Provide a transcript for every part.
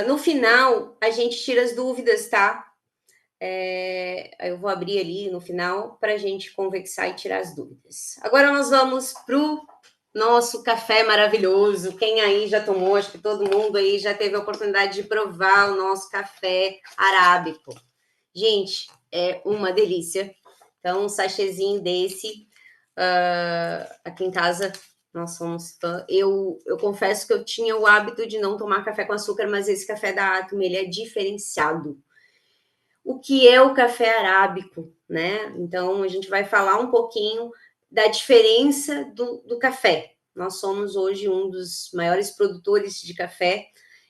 No final, a gente tira as dúvidas, tá? Eu vou abrir ali no final para a gente conversar e tirar as dúvidas. Agora nós vamos para o nosso café maravilhoso. Quem aí já tomou, acho que todo mundo aí já teve a oportunidade de provar o nosso café arábico. Gente, é uma delícia. Então, um sachêzinho desse, aqui em casa, nós somos fã. Eu confesso que eu tinha o hábito de não tomar café com açúcar, mas esse café da Atom, ele é diferenciado. O que é o café arábico, né? Então, a gente vai falar um pouquinho da diferença do café. Nós somos hoje um dos maiores produtores de café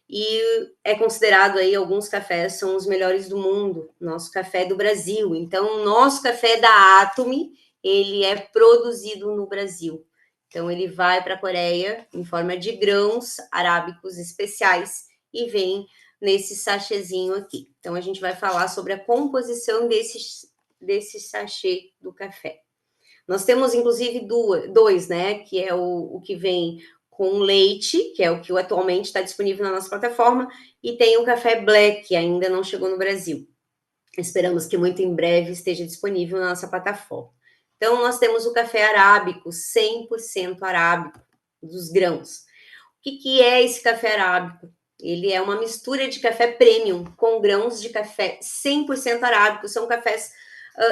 e é considerado aí, alguns cafés são os melhores do mundo, nosso café é do Brasil. Então, o nosso café da Atomy, ele é produzido no Brasil. Então, ele vai para a Coreia em forma de grãos arábicos especiais e vem nesse sachêzinho aqui. Então, a gente vai falar sobre a composição desse sachê do café. Nós temos, inclusive, dois, né? Que é o que vem com leite, que é o que atualmente está disponível na nossa plataforma, e tem o café black, que ainda não chegou no Brasil. Esperamos que muito em breve esteja disponível na nossa plataforma. Então, nós temos o café arábico, 100% arábico, dos grãos. O que é esse café arábico? Ele é uma mistura de café premium com grãos de café 100% arábico. São cafés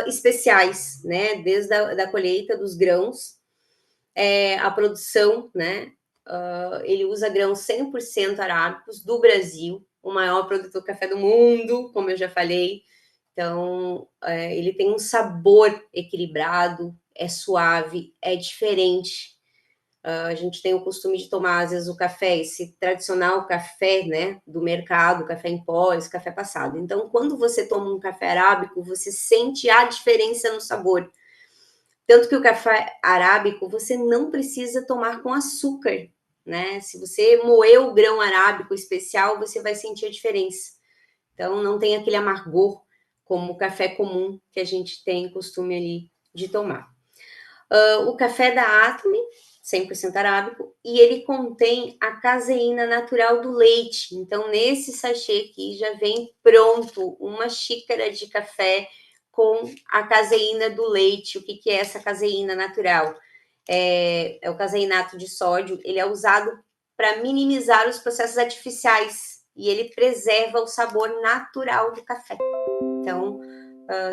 especiais, né? Desde a colheita dos grãos, a produção, né? Ele usa grãos 100% arábicos do Brasil, o maior produtor de café do mundo, como eu já falei. Então, ele tem um sabor equilibrado, é suave, é diferente. A gente tem o costume de tomar, às vezes, o café, esse tradicional café, né, do mercado, café em pó, esse café passado. Então, quando você toma um café arábico, você sente a diferença no sabor. Tanto que o café arábico, você não precisa tomar com açúcar, né? Se você moer o grão arábico especial, você vai sentir a diferença. Então, não tem aquele amargor como o café comum que a gente tem costume ali de tomar. O café da Atomy, 100% arábico, e ele contém a caseína natural do leite. Então, nesse sachê aqui já vem pronto uma xícara de café com a caseína do leite. O que é essa caseína natural? É o caseinato de sódio. Ele é usado para minimizar os processos artificiais e ele preserva o sabor natural do café. Então,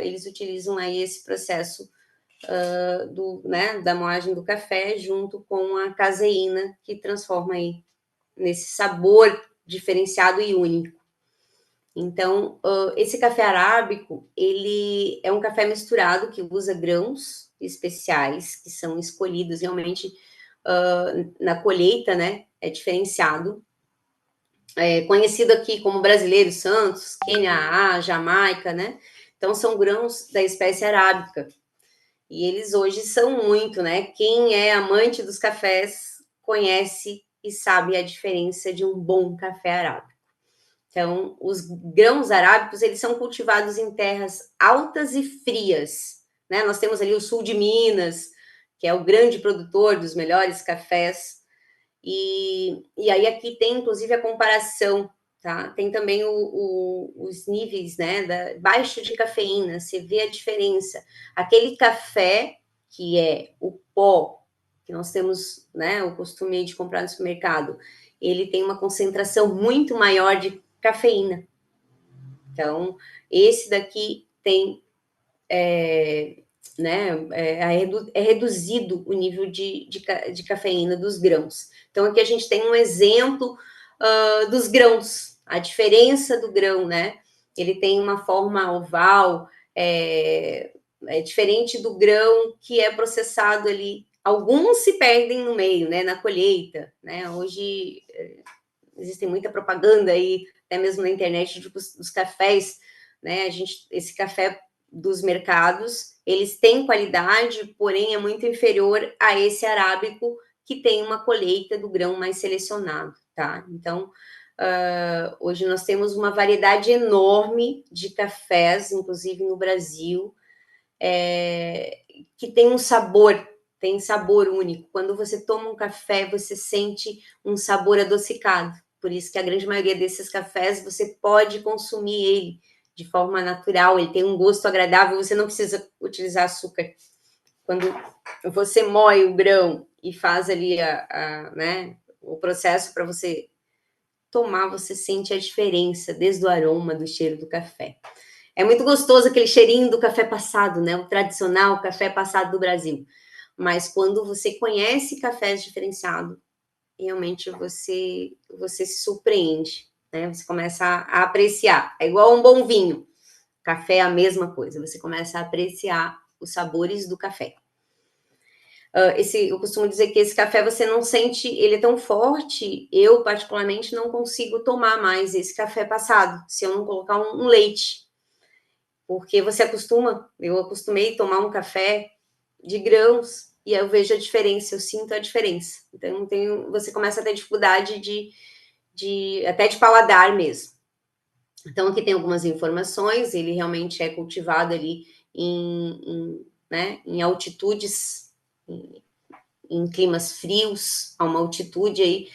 eles utilizam aí esse processo da moagem do café junto com a caseína, que transforma aí nesse sabor diferenciado e único. Então, esse café arábico, ele é um café misturado que usa grãos especiais, que são escolhidos realmente na colheita, né? É diferenciado. Conhecido aqui como brasileiro Santos, Quênia, Jamaica, né? Então, são grãos da espécie arábica. E eles hoje são muito, né? Quem é amante dos cafés conhece e sabe a diferença de um bom café arábico. Então, os grãos arábicos, eles são cultivados em terras altas e frias, né? Nós temos ali o sul de Minas, que é o grande produtor dos melhores cafés. E aí aqui tem, inclusive, a comparação, tá? Tem também os níveis, né? Baixo de cafeína, você vê a diferença. Aquele café que é o pó, que nós temos, né, o costume de comprar no supermercado, ele tem uma concentração muito maior de cafeína. Então, esse daqui tem, né, é reduzido o nível de cafeína dos grãos. Então, aqui a gente tem um exemplo dos grãos, a diferença do grão, né? Ele tem uma forma oval, é diferente do grão que é processado ali. Alguns se perdem no meio, né, na colheita, né? Hoje existem muita propaganda aí, até mesmo na internet, dos cafés, né? Esse café dos mercados, eles têm qualidade, porém é muito inferior a esse arábico que tem uma colheita do grão mais selecionado, tá? Então, hoje nós temos uma variedade enorme de cafés, inclusive no Brasil, que tem sabor único. Quando você toma um café, você sente um sabor adocicado, Por isso que a grande maioria desses cafés você pode consumir ele de forma natural, ele tem um gosto agradável, você não precisa utilizar açúcar. Quando você moe o grão e faz ali né, o processo para você tomar, você sente a diferença, desde o aroma, do cheiro do café. É muito gostoso aquele cheirinho do café passado, né? O tradicional café passado do Brasil. Mas quando você conhece cafés diferenciados, realmente você se surpreende, né? Você começa a apreciar. É igual um bom vinho. Café é a mesma coisa. Você começa a apreciar os sabores do café. Eu costumo dizer que esse café você não sente, ele é tão forte, eu particularmente não consigo tomar mais esse café passado, se eu não colocar um leite, porque você acostuma, eu acostumei a tomar um café de grãos, e aí eu vejo a diferença, eu sinto a diferença, então você começa a ter dificuldade até de paladar mesmo. Então aqui tem algumas informações, ele realmente é cultivado ali né, em altitudes, em climas frios, a uma altitude aí,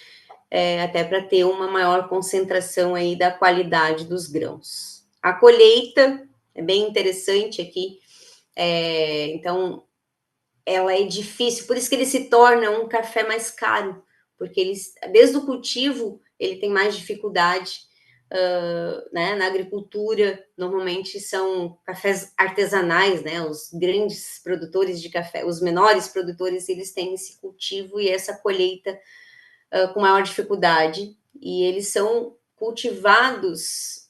até para ter uma maior concentração aí da qualidade dos grãos. A colheita é bem interessante aqui, então ela é difícil, por isso que ele se torna um café mais caro, porque desde o cultivo ele tem mais dificuldade, né? Na agricultura normalmente são cafés artesanais, né? Os grandes produtores de café, os menores produtores, eles têm esse cultivo e essa colheita com maior dificuldade, e eles são cultivados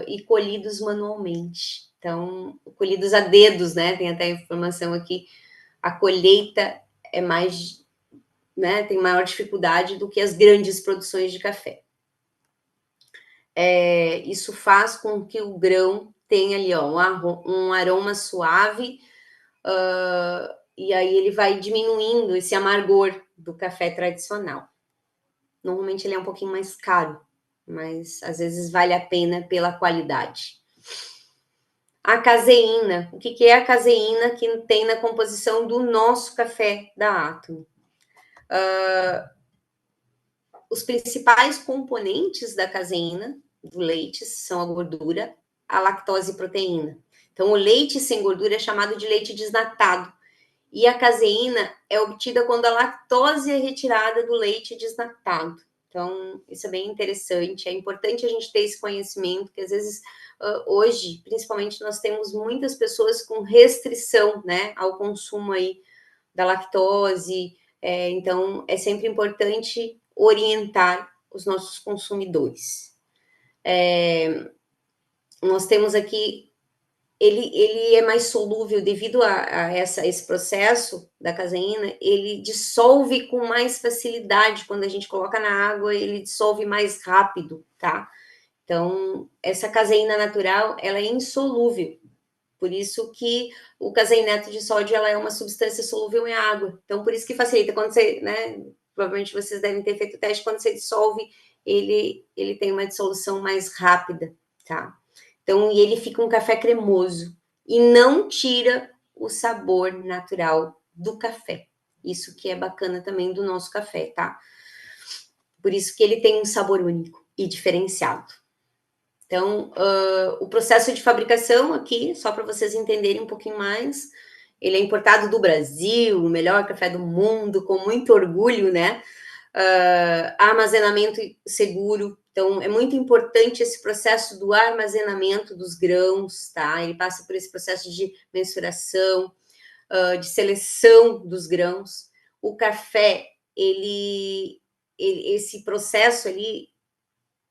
e colhidos manualmente. Então, colhidos a dedos, né? Tem até informação aqui, a colheita é mais, né? Tem maior dificuldade do que as grandes produções de café. Isso faz com que o grão tenha ali, ó, um aroma suave, e aí ele vai diminuindo esse amargor do café tradicional. Normalmente ele é um pouquinho mais caro, mas às vezes vale a pena pela qualidade. A caseína. O que é a caseína que tem na composição do nosso café da Atomy? Os principais componentes da caseína do leite são a gordura, a lactose e proteína. Então, o leite sem gordura é chamado de leite desnatado. E a caseína é obtida quando a lactose é retirada do leite desnatado. Então, isso é bem interessante. É importante a gente ter esse conhecimento, que às vezes, hoje, principalmente, nós temos muitas pessoas com restrição, né, ao consumo aí da lactose. Então, é sempre importante orientar os nossos consumidores. Nós temos aqui, ele é mais solúvel devido a esse processo da caseína, ele dissolve com mais facilidade. Quando a gente coloca na água, ele dissolve mais rápido, tá? Então, essa caseína natural, ela é insolúvel. Por isso que o caseinato de sódio, ela é uma substância solúvel em água. Então, por isso que facilita. Quando você, né, provavelmente vocês devem ter feito o teste, quando você dissolve, ele tem uma dissolução mais rápida, tá? Então, e ele fica um café cremoso e não tira o sabor natural do café. Isso que é bacana também do nosso café, tá? Por isso que ele tem um sabor único e diferenciado. Então, o processo de fabricação aqui, só para vocês entenderem um pouquinho mais, ele é importado do Brasil, o melhor café do mundo, com muito orgulho, né? Armazenamento seguro. Então, é muito importante esse processo do armazenamento dos grãos, tá? Ele passa por esse processo de mensuração, de seleção dos grãos. O café, esse processo ali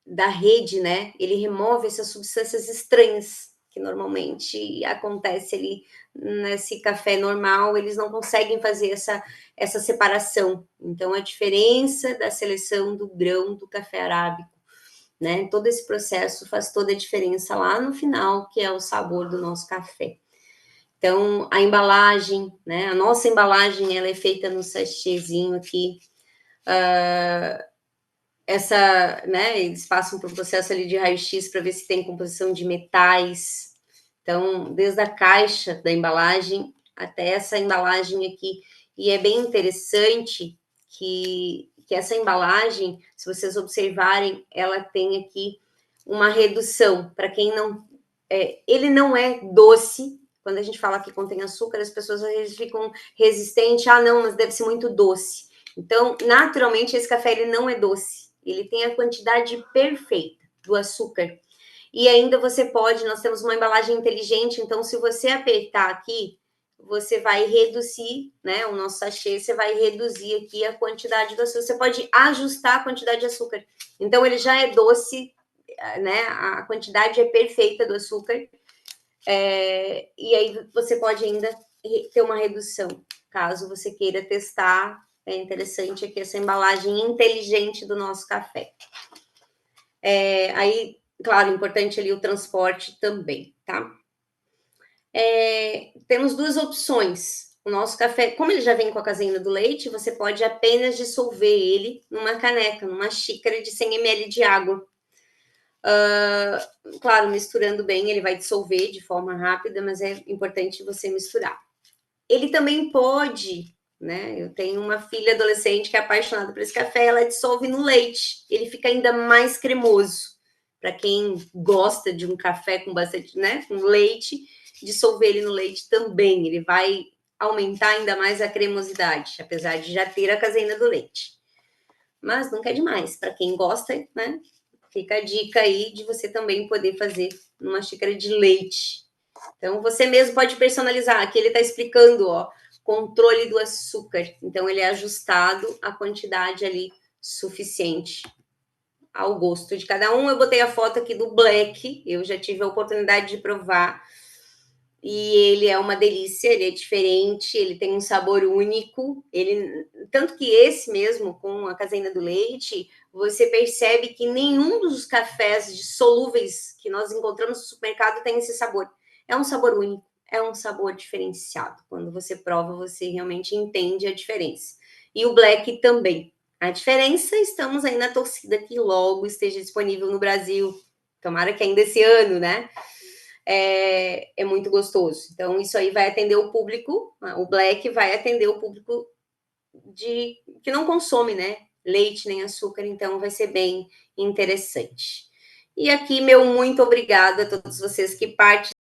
da rede, né? Ele remove essas substâncias estranhas que normalmente acontece ali nesse café normal, eles não conseguem fazer essa separação. Então, a diferença da seleção do grão do café arábico, né? Todo esse processo faz toda a diferença lá no final, que é o sabor do nosso café. Então, a embalagem, né? A nossa embalagem, ela é feita no sachêzinho aqui. Né, eles passam por um processo ali de raio-x para ver se tem composição de metais. Então, desde a caixa da embalagem até essa embalagem aqui. E é bem interessante que que essa embalagem, se vocês observarem, ela tem aqui uma redução. Para quem não... ele não é doce. Quando a gente fala que contém açúcar, as pessoas às vezes ficam resistentes. Ah, não, mas deve ser muito doce. Então, naturalmente, esse café ele não é doce. Ele tem a quantidade perfeita do açúcar. E ainda você pode, nós temos uma embalagem inteligente, então se você apertar aqui, você vai reduzir, né, o nosso sachê, você vai reduzir aqui a quantidade do açúcar. Você pode ajustar a quantidade de açúcar. Então, ele já é doce, né, a quantidade é perfeita do açúcar. E aí você pode ainda ter uma redução, caso você queira testar. É interessante aqui essa embalagem inteligente do nosso café. Aí, claro, importante ali o transporte também, tá? Temos duas opções. O nosso café, como ele já vem com a caseína do leite, você pode apenas dissolver ele numa caneca, numa xícara de 100 ml de água. Claro, misturando bem, ele vai dissolver de forma rápida, mas é importante você misturar. Ele também pode, né? Eu tenho uma filha adolescente que é apaixonada por esse café, ela dissolve no leite, ele fica ainda mais cremoso. Para quem gosta de um café com bastante, né, com leite, dissolver ele no leite também, ele vai aumentar ainda mais a cremosidade, apesar de já ter a caseína do leite. Mas nunca é demais, para quem gosta, né? Fica a dica aí de você também poder fazer numa xícara de leite. Então, você mesmo pode personalizar. Aqui ele está explicando, ó, controle do açúcar. Então, ele é ajustado a quantidade ali suficiente ao gosto de cada um. Eu botei a foto aqui do Black. Eu já tive a oportunidade de provar. E ele é uma delícia, ele é diferente, ele tem um sabor único. Tanto que esse mesmo, com a caseína do leite, você percebe que nenhum dos cafés solúveis que nós encontramos no supermercado tem esse sabor. É um sabor único, é um sabor diferenciado. Quando você prova, você realmente entende a diferença. E o Black também. A diferença, estamos aí na torcida que logo esteja disponível no Brasil. Tomara que ainda esse ano, né? É muito gostoso. Então, isso aí vai atender o público, o Black vai atender o público que não consome, né, leite nem açúcar, então vai ser bem interessante. E aqui, meu muito obrigado a todos vocês que participam.